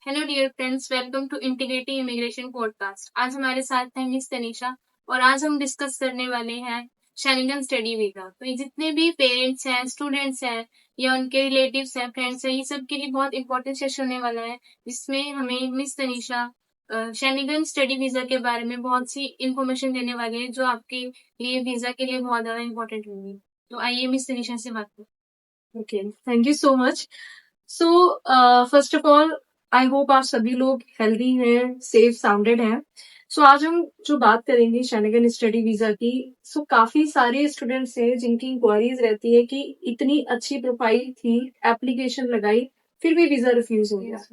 Hello dear friends, welcome to integrative immigration podcast. आज हमारे साथ है मिस तनीषा और आज हम डिस्कस करने वाले हैं शेंगन स्टडी वीजा। तो ये जितने भी पेरेंट्स हैं, स्टूडेंट्स हैं या उनके रिलेटिव्स हैं, फ्रेंड्स हैं, ये सब के लिए बहुत इंपॉर्टेंट सेशन होने वाला है, जिसमें हमें miss Tanisha Schengen study visa के बारे में बहुत सी इंफॉर्मेशन देने वाली है, जो आपके लिए वीजा के लिए बहुत ज्यादा इंपॉर्टेंट होगी। तो आइए मिस तनीषा से बात करें। Okay, thank you so much. So first of all, I hope आप सभी लोग हेल्दी हैं, सेफ साउंडेड हैं। सो आज हम जो बात करेंगे शेंगन स्टडी वीजा की, सो काफी सारे स्टूडेंट्स हैं जिनकी इंक्वायरीज रहती है कि इतनी अच्छी प्रोफाइल थी, एप्लीकेशन लगाई, फिर भी वीजा रिफ्यूज हो गया।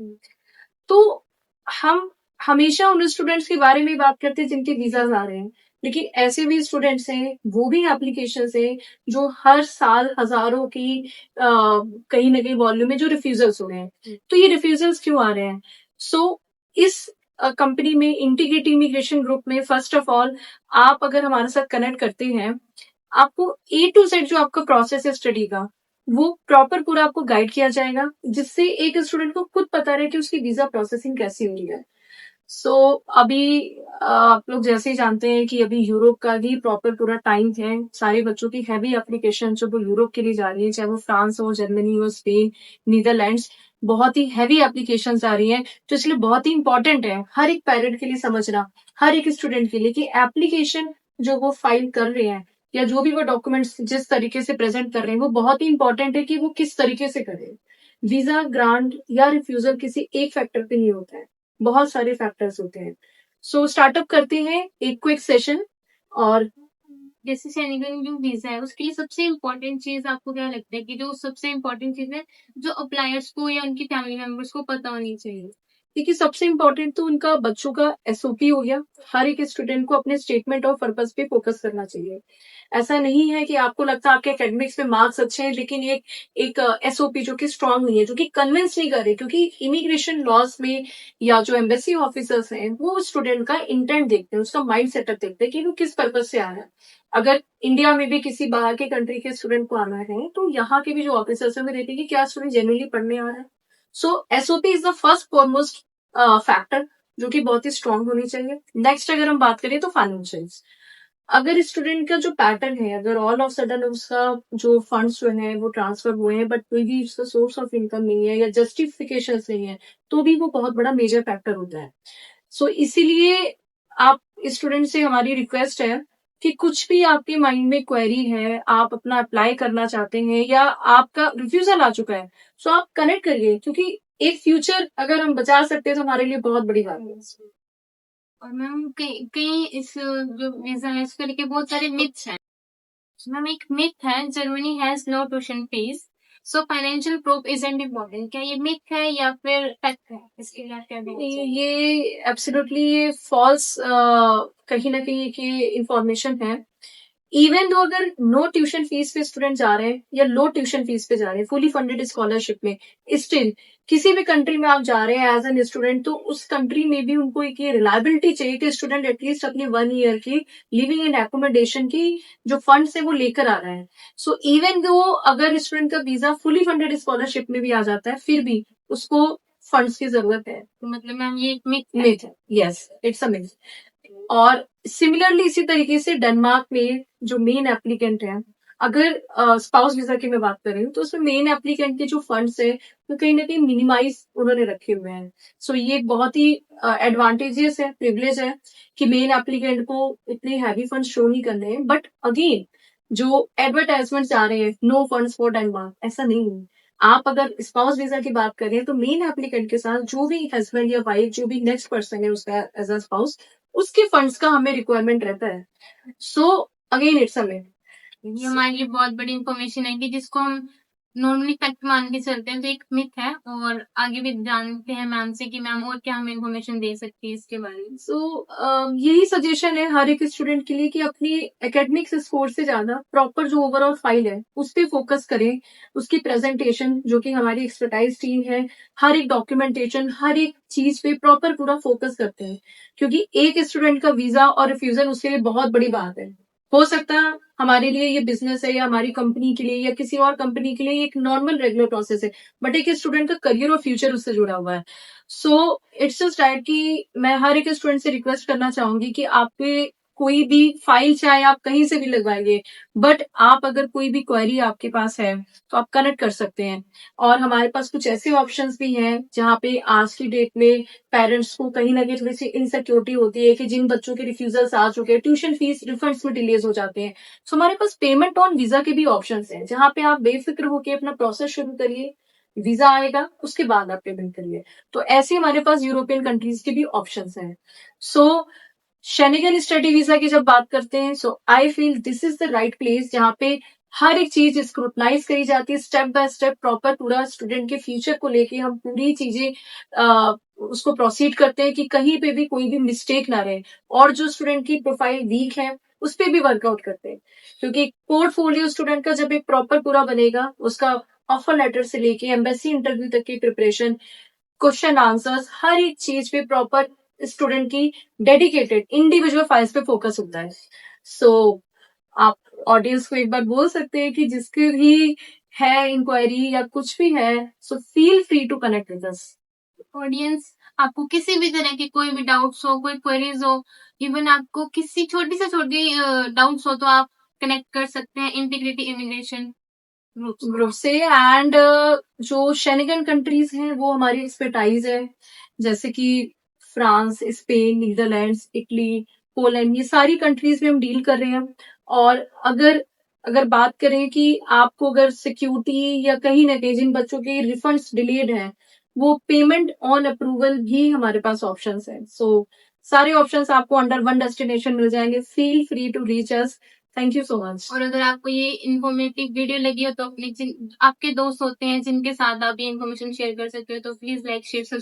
तो हम हमेशा उन स्टूडेंट्स के बारे में बात करते हैं जिनके वीजाज आ रहे हैं, लेकिन ऐसे भी स्टूडेंट्स हैं, वो भी एप्लीकेशन हैं जो हर साल हजारों की कहीं ना कहीं वॉल्यूम में जो रिफ्यूजल्स हो रहे हैं। तो ये रिफ्यूजल्स क्यों आ रहे हैं? सो इस कंपनी में, इंटीग्रेटेड इमिग्रेशन ग्रुप में, फर्स्ट ऑफ ऑल आप अगर हमारे साथ कनेक्ट करते हैं, आपको ए टू जेड जो आपका प्रोसेस है स्टडी का, वो प्रॉपर पूरा आपको गाइड किया जाएगा, जिससे एक स्टूडेंट को खुद पता रहे कि उसकी वीजा प्रोसेसिंग कैसी हो रही है। सो अभी आप लोग जैसे ही जानते हैं कि अभी यूरोप का ही प्रॉपर पूरा टाइम है, सारे बच्चों की हैवी एप्लीकेशन जो वो यूरोप के लिए जा रही है, चाहे वो फ्रांस हो, जर्मनी हो, स्पेन, नीदरलैंड्स, बहुत ही हैवी एप्लीकेशंस आ रही हैं। तो इसलिए बहुत ही इंपॉर्टेंट है हर एक पेरेंट के लिए समझना, हर एक स्टूडेंट के लिए, कि एप्लीकेशन जो वो फाइल कर रहे हैं या जो भी वो डॉक्यूमेंट्स जिस तरीके से प्रेजेंट कर रहे हैं, वो बहुत ही इंपॉर्टेंट है कि वो किस तरीके से करें। वीजा ग्रांट या रिफ्यूजल किसी एक फैक्टर पे नहीं होता है, बहुत सारे फैक्टर्स होते हैं। सो स्टार्टअप करते हैं एक क्विक सेशन। और जैसे शेंगन जो वीजा है, उसके लिए सबसे इम्पोर्टेंट चीज आपको क्या लगता है कि जो सबसे इम्पोर्टेंट चीज है जो अप्लायर्स को या उनकी फैमिली मेंबर्स को पता होनी चाहिए? देखिए, सबसे इंपॉर्टेंट तो उनका बच्चों का एसओपी हो गया। हर एक स्टूडेंट को अपने स्टेटमेंट ऑफ पर्पस पे फोकस करना चाहिए। ऐसा नहीं है कि आपको लगता है आपके एकेडमिक्स में मार्क्स अच्छे हैं, लेकिन एक एक एसओपी जो कि स्ट्रांग नहीं है, जो कि कन्विंस नहीं कर रहे, क्योंकि इमिग्रेशन लॉज में या जो एम्बेसी ऑफिसर्स हैं, वो स्टूडेंट का इंटेंट देखते हैं, उसका माइंड सेटअप देखते हैं कि वो किस पर्पज से आ रहा है। अगर इंडिया में भी किसी बाहर के कंट्री के स्टूडेंट को आना है, तो यहाँ के भी जो ऑफिसर्स हैं वो देखते हैं कि क्या स्टूडेंट जेन्युइनली पढ़ने आ रहा है। So SOP is the first foremost factor, जो कि बहुत ही स्ट्रांग होनी चाहिए। नेक्स्ट अगर हम बात करें तो फाइनेंशियल्स। अगर स्टूडेंट का जो पैटर्न है, अगर ऑल ऑफ सडन उसका जो फंड्स जो है वो ट्रांसफर हुए हैं, बट कोई भी उसका सोर्स ऑफ इनकम नहीं है या जस्टिफिकेशन नहीं है, तो भी वो बहुत बड़ा मेजर फैक्टर होता है। सो इसीलिए आप स्टूडेंट से हमारी रिक्वेस्ट है कि कुछ भी आपके माइंड में क्वेरी है, आप अपना अप्लाई करना चाहते हैं या आपका रिफ्यूजल आ चुका है, सो आप कनेक्ट करिए, क्योंकि एक फ्यूचर अगर हम बचा सकते हैं तो हमारे लिए बहुत बड़ी बात है। और मैम कई कई इस जो वीजा है इसको लेके बहुत सारे मिथ्स हैं। मैम एक मिथ है, Germany has no tuition fees, so financial proof isn't important. क्या ये मिथ है या फिर फैक्ट है? इसके लिए क्या देना चाहिए? ये एब्सोल्युटली ये फॉल्स कहीं ना कहीं की इंफॉर्मेशन है। इवन दो अगर नो ट्यूशन फीस पे स्टूडेंट जा रहे हैं या लो ट्यूशन फीस पे जा रहे हैं, फुली फंडेड स्कॉलरशिप में, स्टिल किसी भी कंट्री में आप जा रहे हैं एज एन स्टूडेंट, तो उस कंट्री में भी उनको एक ये रिलायबिलिटी चाहिए कि स्टूडेंट एटलीस्ट अपनी 1 ईयर की लिविंग एंड एकोमोडेशन की जो फंड्स है वो लेकर आ रहा है। सो इवन दो अगर स्टूडेंट का वीजा फुली फंडेड स्कॉलरशिप में भी आ जाता है, फिर भी उसको फंड्स की जरूरत है। तो मतलब मैम ये एक मिथ है, यस, इट्स अ मिथ। और सिमिलरली इसी तरीके से डेनमार्क में जो मेन एप्लीकेंट है, अगर स्पाउस वीजा की मैं बात कर रही हूँ, तो उसमें मेन एप्लीकेंट के जो फंड्स है वो कहीं ना कहीं मिनिमाइज उन्होंने रखे हुए हैं। सो ये बहुत ही एडवांटेजियस है, प्रिविलेज है कि मेन एप्लीकेंट को इतने हैवी फंड शो नहीं करने हैं। बट अगेन, जो एडवर्टाइजमेंट आ रहे हैं, नो फंड्स फॉर डेनमार्क, ऐसा नहीं है। आप अगर स्पाउस वीजा की बात करें तो मेन एप्लीकेंट के साथ जो भी हस्बैंड या वाइफ, जो भी नेक्स्ट पर्सन है उसका एज अ स्पाउस, उसके फंड्स का हमें रिक्वायरमेंट रहता है। So again it's a myth. ये हमारे लिए बहुत बड़ी इंफॉर्मेशन है कि जिसको हम नॉर्मली फैक्ट मान के चलते हैं, तो एक मिथ है। और आगे भी जानते हैं मैम से कि मैम और क्या हमें इंफॉर्मेशन दे सकती है इसके बारे में। सो यही सजेशन है हर एक स्टूडेंट के लिए कि अपनी एकेडमिक स्कोर से ज्यादा प्रॉपर जो ओवरऑल फाइल है उस पर फोकस करें। उसकी प्रेजेंटेशन, जो कि हमारी एक्सपर्टाइज टीम है, हर एक डॉक्यूमेंटेशन, हर एक चीज पे प्रॉपर पूरा फोकस करते हैं, क्योंकि एक स्टूडेंट का वीजा और रिफ्यूजल उसके लिए बहुत बड़ी बात है। हो सकता है हमारे लिए ये बिजनेस है या हमारी कंपनी के लिए या किसी और कंपनी के लिए एक नॉर्मल रेगुलर प्रोसेस है, बट एक स्टूडेंट का करियर और फ्यूचर उससे जुड़ा हुआ है। सो इट्स जस्ट दैट कि मैं हर एक स्टूडेंट से रिक्वेस्ट करना चाहूंगी कि आप पे कोई भी फाइल चाहे आप कहीं से भी लगवाएंगे, बट आप अगर कोई भी क्वेरी आपके पास है तो आप कनेक्ट कर सकते हैं। और हमारे पास कुछ ऐसे ऑप्शंस भी हैं जहाँ पे आज की डेट में पेरेंट्स को कहीं ना कहीं थोड़ी सी इनसिक्योरिटी होती है कि जिन बच्चों के रिफ्यूजल्स आ चुके हैं, ट्यूशन फीस रिफंड्स में डिलेज हो जाते हैं। सो हमारे पास पेमेंट ऑन वीजा के भी ऑप्शंस हैं जहां पे आप बेफिक्र होकर अपना प्रोसेस शुरू करिए, वीजा आएगा उसके बाद आप पेमेंट करिए। तो ऐसे हमारे पास यूरोपियन कंट्रीज के भी ऑप्शंस हैं। सो शेनिगन स्टडी वीजा की जब बात करते हैं, so I feel this is the right place जहाँ पे हर एक चीज स्क्रूटनाइज करी जाती है, स्टेप बाय स्टेप प्रॉपर पूरा स्टूडेंट के फ्यूचर को लेके हम पूरी चीजें उसको प्रोसीड करते हैं कि कहीं पे भी कोई भी मिस्टेक ना रहे। और जो स्टूडेंट की प्रोफाइल वीक है उस पर भी वर्कआउट करते हैं, क्योंकि पोर्टफोलियो स्टूडेंट का जब एक प्रॉपर पूरा बनेगा, उसका ऑफर लेटर से लेके एम्बेसी इंटरव्यू तक की प्रिपरेशन, क्वेश्चन आंसर्स, हर एक चीज पे प्रॉपर स्टूडेंट की डेडिकेटेड इंडिविजुअल फाइल्स पे फोकस होता है। सो आप ऑडियंस को एक बार बोल सकते हैं कि जिसकी भी है इंक्वायरी या कुछ भी है, so feel free to connect with us. Audience, आपको किसी भी तरह की कोई भी डाउट्स हो, कोई क्वेरीज हो, इवन आपको किसी छोटी से छोटी डाउट्स हो तो आप कनेक्ट कर सकते हैं इंटीग्रिटी इमिग्रेशन ग्रुप से। एंड जो शेनिगन कंट्रीज हैं वो हमारी एक्सपर्टाइज है, जैसे कि France, Spain, Netherlands, Italy, Poland, ये सारी कंट्रीज में हम डील कर रहे हैं। और अगर अगर बात करें कि आपको अगर सिक्योरिटी या कहीं ना कहीं जिन बच्चों के रिफंड्स डिलेड हैं, वो पेमेंट ऑन अप्रूवल भी हमारे पास ऑप्शंस है। सो सारे ऑप्शंस आपको अंडर वन डेस्टिनेशन मिल जाएंगे। Feel free to reach us. Thank you so much. और अगर आपको ये इन्फॉर्मेटिव वीडियो लगी हो तो अपने आपके दोस्त होते हैं जिनके साथ आप ये इन्फॉर्मेशन शेयर कर सकते हो, तो प्लीज लाइक शेयर